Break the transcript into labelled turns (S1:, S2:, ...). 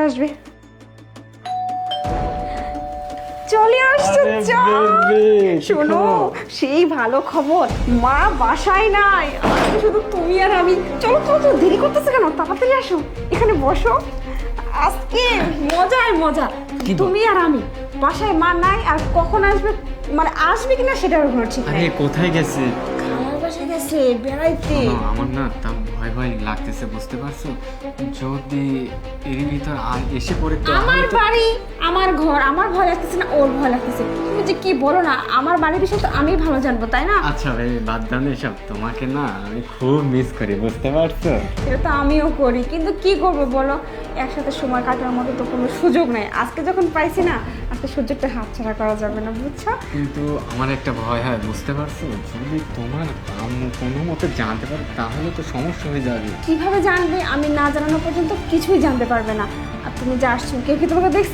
S1: আসবে। চলে আসছে, শোনো সেই ভালো খবর, মা বাসায় নাই, আজকে শুধু তুমি আর আমি। চলো চলো চলো, দেরি করতেছে কেন, তাড়াতাড়ি আসো, এখানে বসো। আজকে মজায় মজা, তুমি আর আমি বাসায়, মা নাই। আর কখন আসবে, মানে আসবে কিনা সেটার কোনো ঠিক
S2: আরে
S1: নেই।
S2: কোথায় গেছে?
S1: খালার বাসায় গেছে বেড়াইতে।
S2: শোনো, আমার না তা ভয় ভয় লাগতেছে, বুঝতে পারছো? যদি এর ভিতর এসে পড়ে
S1: আমার বাড়ি, আমার ঘর, আমার ভয় লাগতেছে না ওর ভয় লাগতেছে? তুমি যে কি বলো না, আমার বাড়ির বিষয় তো আমি ভালো জানবো, তাই না?
S2: আচ্ছা ভাই, বাদ দাও না এসব। তোমাকে না আমি খুব মিস করি, বুঝতে পারছো?
S1: এটা তো আমিও করি, কিন্তু কি করবো বলো, একসাথে সময় কাটানোর মতো তো কোনো সুযোগ নেই। আজকে যখন পাইছি না, আজকে সুযোগটা হাতছাড়া করা যাবে না, বুঝছো?
S2: কিন্তু আমার একটা ভয় হয়, বুঝতে পারছো? যদি তোমার আম্মু কোনো মতে জানতে পারে তাহলে তো সমস্যা হয়ে যাবে।
S1: কিভাবে জানবে? আমি না জানানো পর্যন্ত কিছুই জানতে পারবে না। আর তুমি যে আসছো, কেউ কি তোমাকে দেখছে?